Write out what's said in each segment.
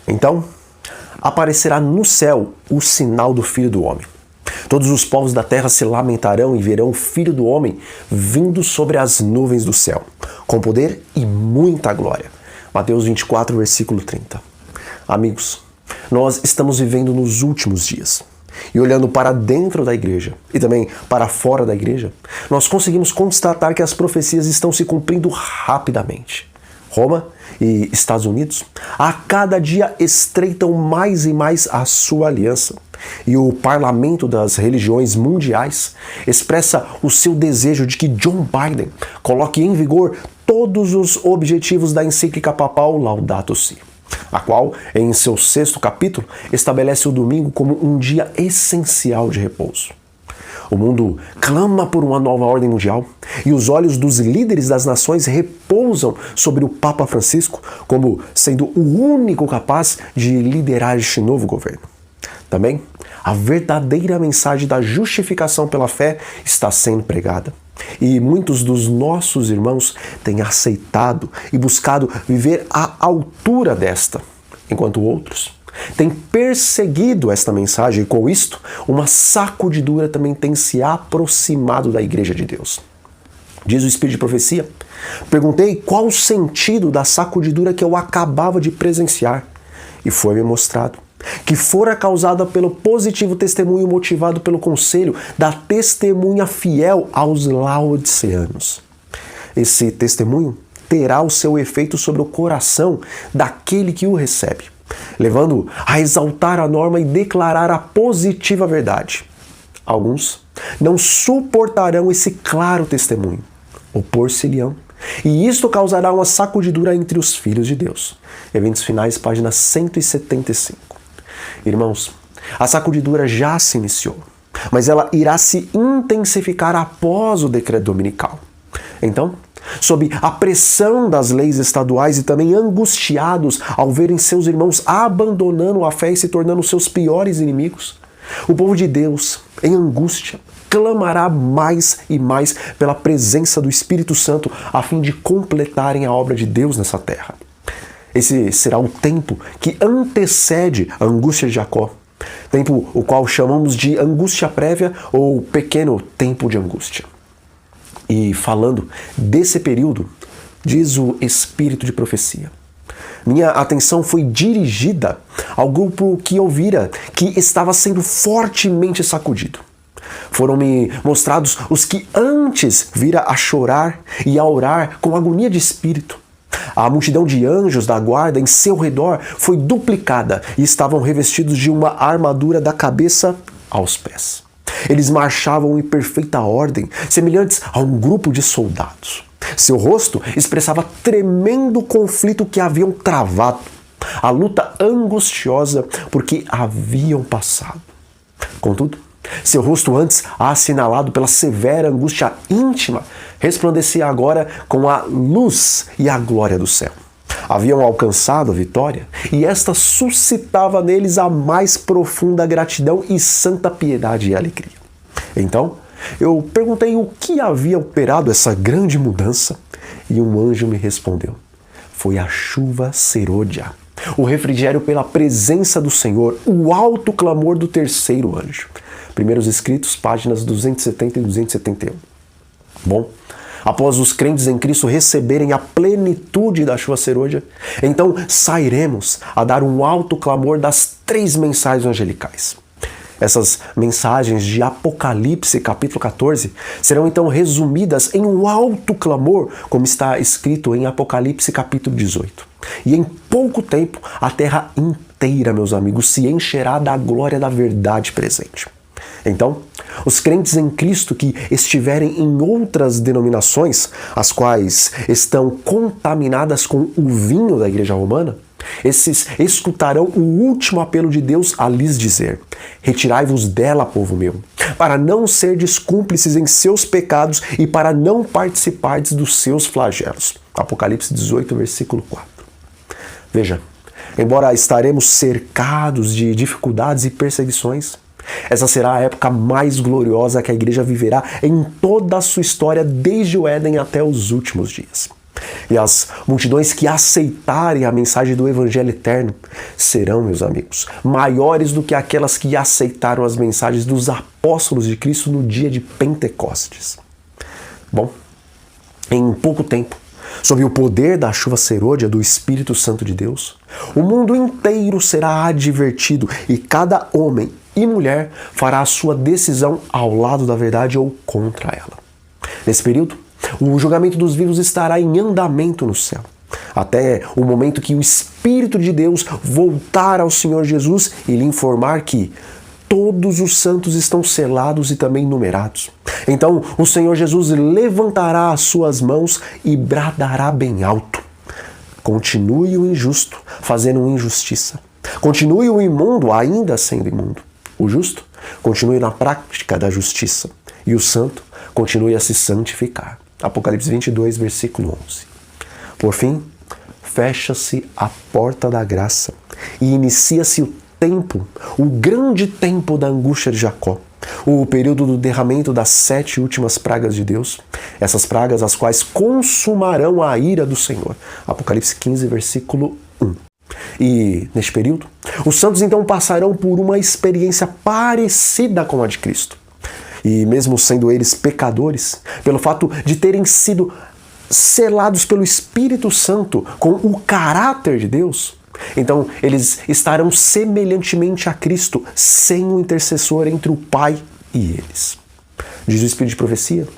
Então, aparecerá no céu o sinal do Filho do Homem. Todos os povos da terra se lamentarão e verão o Filho do Homem vindo sobre as nuvens do céu, com poder e muita glória. Mateus 24, versículo 30. Amigos, nós estamos vivendo nos últimos dias. E olhando para dentro da igreja e também para fora da igreja, nós conseguimos constatar que as profecias estão se cumprindo rapidamente. Roma e Estados Unidos, a cada dia estreitam mais e mais a sua aliança. E o parlamento das religiões mundiais expressa o seu desejo de que John Biden coloque em vigor todos os objetivos da encíclica papal Laudato Si, a qual, em seu 6º capítulo, estabelece o domingo como um dia essencial de repouso. O mundo clama por uma nova ordem mundial e os olhos dos líderes das nações repousam sobre o Papa Francisco como sendo o único capaz de liderar este novo governo. Também, a verdadeira mensagem da justificação pela fé está sendo pregada. E muitos dos nossos irmãos têm aceitado e buscado viver à altura desta, enquanto outros têm perseguido esta mensagem e com isto, uma sacudidura também tem se aproximado da Igreja de Deus. Diz o Espírito de Profecia: perguntei qual o sentido da sacudidura que eu acabava de presenciar e foi-me mostrado que fora causada pelo positivo testemunho motivado pelo conselho da testemunha fiel aos laodiceanos. Esse testemunho terá o seu efeito sobre o coração daquele que o recebe, levando-o a exaltar a norma e declarar a positiva verdade. Alguns não suportarão esse claro testemunho, opor-se-lhe-ão, e isto causará uma sacudidura entre os filhos de Deus. Eventos Finais, página 175. Irmãos, a sacudidura já se iniciou, mas ela irá se intensificar após o decreto dominical. Então, sob a pressão das leis estaduais e também angustiados ao verem seus irmãos abandonando a fé e se tornando seus piores inimigos, o povo de Deus, em angústia, clamará mais e mais pela presença do Espírito Santo a fim de completarem a obra de Deus nessa terra. Esse será o tempo que antecede a angústia de Jacó, tempo o qual chamamos de angústia prévia ou pequeno tempo de angústia. E falando desse período, diz o Espírito de Profecia: minha atenção foi dirigida ao grupo que ouvira que estava sendo fortemente sacudido. Foram-me mostrados os que antes vira a chorar e a orar com agonia de espírito. A multidão de anjos da guarda em seu redor foi duplicada e estavam revestidos de uma armadura da cabeça aos pés. Eles marchavam em perfeita ordem, semelhantes a um grupo de soldados. Seu rosto expressava tremendo conflito que haviam travado, a luta angustiosa porque haviam passado. Contudo, seu rosto antes assinalado pela severa angústia íntima, resplandecia agora com a luz e a glória do céu. Haviam alcançado a vitória e esta suscitava neles a mais profunda gratidão e santa piedade e alegria. Então, eu perguntei o que havia operado essa grande mudança e um anjo me respondeu: foi a chuva serôdia, o refrigério pela presença do Senhor, o alto clamor do terceiro anjo. Primeiros Escritos, páginas 270 e 271. Bom, após os crentes em Cristo receberem a plenitude da chuva serôdia, então sairemos a dar um alto clamor das 3 mensagens angelicais. Essas mensagens de Apocalipse, capítulo 14, serão então resumidas em um alto clamor, como está escrito em Apocalipse, capítulo 18. E em pouco tempo, a terra inteira, meus amigos, se encherá da glória da verdade presente. Então, os crentes em Cristo que estiverem em outras denominações, as quais estão contaminadas com o vinho da Igreja Romana, esses escutarão o último apelo de Deus a lhes dizer: retirai-vos dela, povo meu, para não serdes cúmplices em seus pecados e para não participardes dos seus flagelos. Apocalipse 18, versículo 4. Veja, embora estaremos cercados de dificuldades e perseguições, essa será a época mais gloriosa que a igreja viverá em toda a sua história, desde o Éden até os últimos dias. E as multidões que aceitarem a mensagem do Evangelho eterno serão, meus amigos, maiores do que aquelas que aceitaram as mensagens dos apóstolos de Cristo no dia de Pentecostes. Bom, em pouco tempo, sob o poder da chuva serôdia do Espírito Santo de Deus, o mundo inteiro será advertido e cada homem e mulher fará a sua decisão ao lado da verdade ou contra ela. Nesse período, o julgamento dos vivos estará em andamento no céu, até o momento que o Espírito de Deus voltar ao Senhor Jesus e lhe informar que todos os santos estão selados e também numerados. Então o Senhor Jesus levantará as suas mãos e bradará bem alto: continue o injusto fazendo injustiça. Continue o imundo ainda sendo imundo. O justo continue na prática da justiça. E o santo continue a se santificar. Apocalipse 22, versículo 11. Por fim, fecha-se a porta da graça e inicia-se o tempo, o grande tempo da angústia de Jacó, o período do derramamento das 7 últimas pragas de Deus, essas pragas as quais consumarão a ira do Senhor. Apocalipse 15, versículo 1. E, neste período, os santos então passarão por uma experiência parecida com a de Cristo. E mesmo sendo eles pecadores, pelo fato de terem sido selados pelo Espírito Santo com o caráter de Deus, então eles estarão semelhantemente a Cristo, sem um intercessor entre o Pai e eles. Diz o Espírito de Profecia: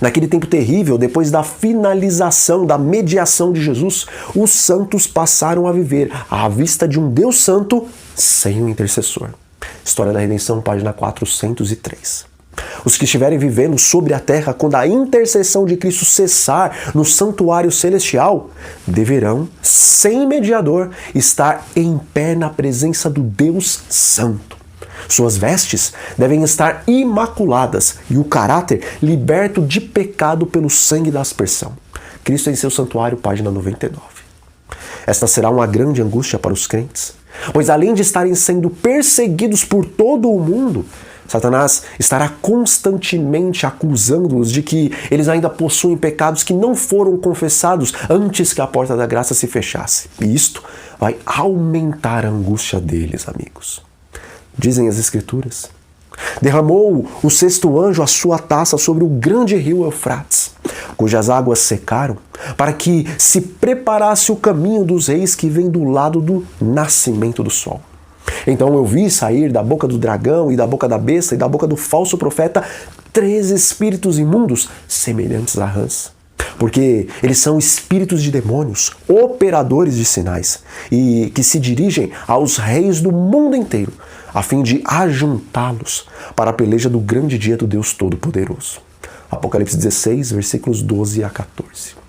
naquele tempo terrível, depois da finalização da mediação de Jesus, os santos passaram a viver à vista de um Deus Santo sem um intercessor. História da Redenção, página 403. Os que estiverem vivendo sobre a terra quando a intercessão de Cristo cessar no santuário celestial, deverão, sem mediador, estar em pé na presença do Deus Santo. Suas vestes devem estar imaculadas e o caráter liberto de pecado pelo sangue da aspersão. Cristo em seu santuário, página 99. Esta será uma grande angústia para os crentes, pois além de estarem sendo perseguidos por todo o mundo, Satanás estará constantemente acusando-os de que eles ainda possuem pecados que não foram confessados antes que a porta da graça se fechasse. E isto vai aumentar a angústia deles, amigos. Dizem as Escrituras: derramou o sexto anjo a sua taça sobre o grande rio Eufrates, cujas águas secaram, para que se preparasse o caminho dos reis que vem do lado do nascimento do sol. Então eu vi sair da boca do dragão e da boca da besta e da boca do falso profeta 3 espíritos imundos semelhantes a rãs, porque eles são espíritos de demônios, operadores de sinais, e que se dirigem aos reis do mundo inteiro, a fim de ajuntá-los para a peleja do grande dia do Deus Todo-Poderoso. Apocalipse 16, versículos 12 a 14.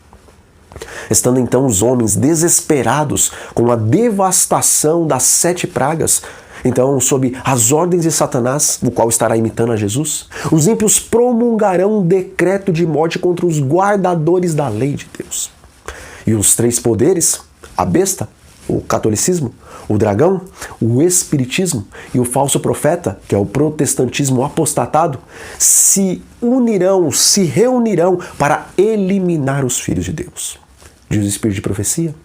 Estando então os homens desesperados com a devastação das 7 pragas, então, sob as ordens de Satanás, o qual estará imitando a Jesus, os ímpios promulgarão um decreto de morte contra os guardadores da lei de Deus. E os 3 poderes, a besta, o catolicismo, o dragão, o espiritismo e o falso profeta, que é o protestantismo apostatado, se reunirão para eliminar os filhos de Deus. Diz o Espírito de Profecia: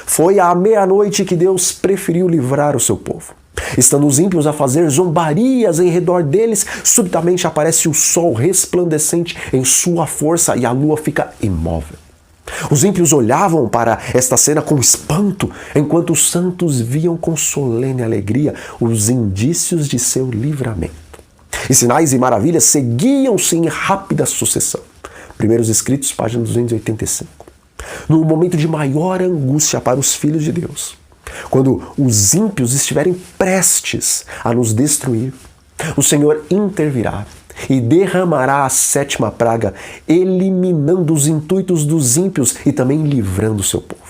foi à meia-noite que Deus preferiu livrar o seu povo. Estando os ímpios a fazer zombarias em redor deles, subitamente aparece o sol resplandecente em sua força e a lua fica imóvel. Os ímpios olhavam para esta cena com espanto, enquanto os santos viam com solene alegria os indícios de seu livramento. E sinais e maravilhas seguiam-se em rápida sucessão. Primeiros Escritos, página 285. No momento de maior angústia para os filhos de Deus, quando os ímpios estiverem prestes a nos destruir, o Senhor intervirá e derramará a 7ª praga, eliminando os intuitos dos ímpios e também livrando o seu povo.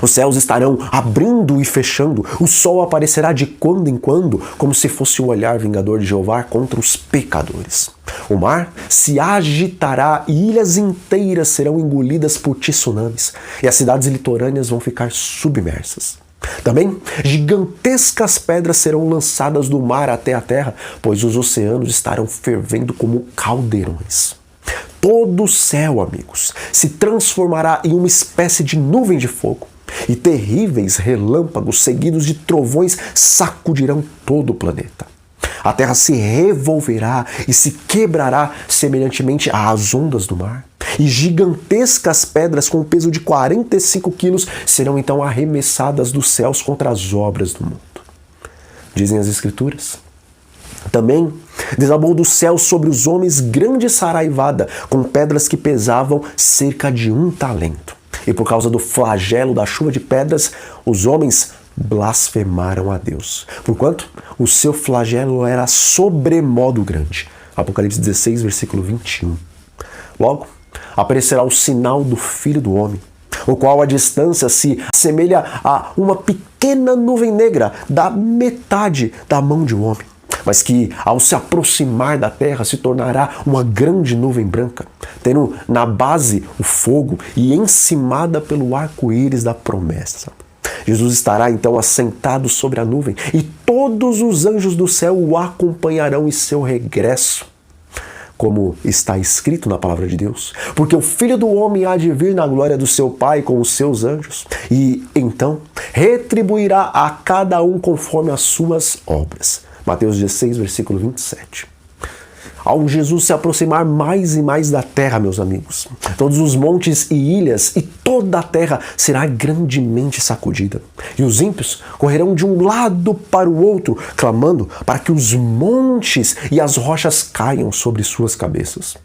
Os céus estarão abrindo e fechando, o sol aparecerá de quando em quando, como se fosse o olhar vingador de Jeová contra os pecadores. O mar se agitará e ilhas inteiras serão engolidas por tsunamis, e as cidades litorâneas vão ficar submersas. Também gigantescas pedras serão lançadas do mar até a terra, pois os oceanos estarão fervendo como caldeirões. todo o céu, amigos, se transformará em uma espécie de nuvem de fogo, e terríveis relâmpagos seguidos de trovões sacudirão todo o planeta. A terra se revolverá e se quebrará semelhantemente às ondas do mar, e gigantescas pedras com o peso de 45 quilos serão então arremessadas dos céus contra as obras do mundo. Dizem as Escrituras. Também desabou do céu sobre os homens grande saraivada, com pedras que pesavam cerca de 1 talento. E por causa do flagelo da chuva de pedras, os homens blasfemaram a Deus, porquanto o seu flagelo era sobremodo grande. Apocalipse 16, versículo 21. Logo, aparecerá o sinal do Filho do Homem, o qual à distância se assemelha a uma pequena nuvem negra da metade da mão de um homem, mas que ao se aproximar da terra se tornará uma grande nuvem branca, tendo na base o fogo e encimada pelo arco-íris da promessa. Jesus estará então assentado sobre a nuvem e todos os anjos do céu o acompanharão em seu regresso, como está escrito na palavra de Deus, porque o Filho do Homem há de vir na glória do seu Pai com os seus anjos, e então retribuirá a cada um conforme as suas obras. Mateus 16, versículo 27. Ao Jesus se aproximar mais e mais da terra, meus amigos, todos os montes e ilhas e toda a terra será grandemente sacudida. E os ímpios correrão de um lado para o outro, clamando para que os montes e as rochas caiam sobre suas cabeças.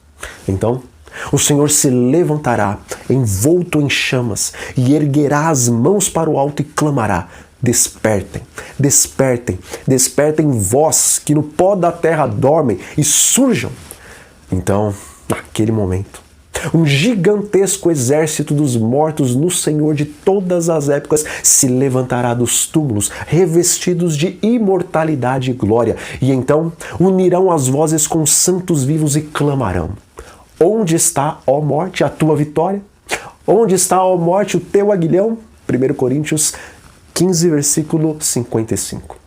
Então, o Senhor se levantará, envolto em chamas, e erguerá as mãos para o alto e clamará: despertem, despertem, despertem vós que no pó da terra dormem e surjam. Então, naquele momento, um gigantesco exército dos mortos no Senhor de todas as épocas se levantará dos túmulos, revestidos de imortalidade e glória, e então unirão as vozes com os santos vivos e clamarão: onde está, ó morte, a tua vitória? Onde está, ó morte, o teu aguilhão? 1 Coríntios 15, versículo 55.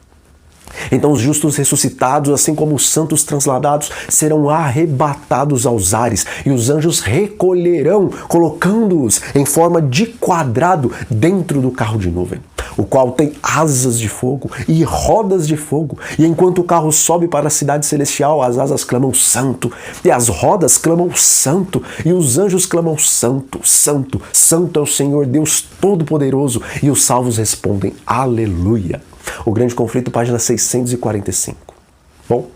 Então os justos ressuscitados, assim como os santos transladados, serão arrebatados aos ares, e os anjos recolherão, colocando-os em forma de quadrado dentro do carro de nuvem, o qual tem asas de fogo e rodas de fogo. E enquanto o carro sobe para a cidade celestial, as asas clamam santo, e as rodas clamam santo, e os anjos clamam santo, santo, santo é o Senhor Deus Todo-Poderoso, e os salvos respondem aleluia. O Grande Conflito, página 645. Bom,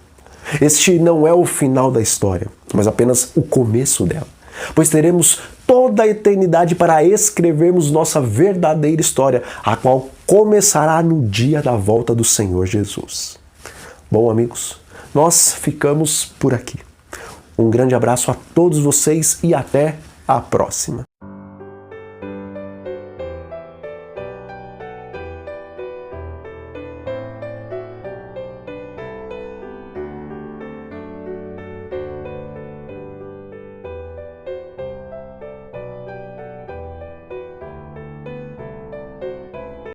este não é o final da história, mas apenas o começo dela, pois teremos toda a eternidade para escrevermos nossa verdadeira história, a qual começará no dia da volta do Senhor Jesus. Bom, amigos, nós ficamos por aqui. Um grande abraço a todos vocês e até a próxima.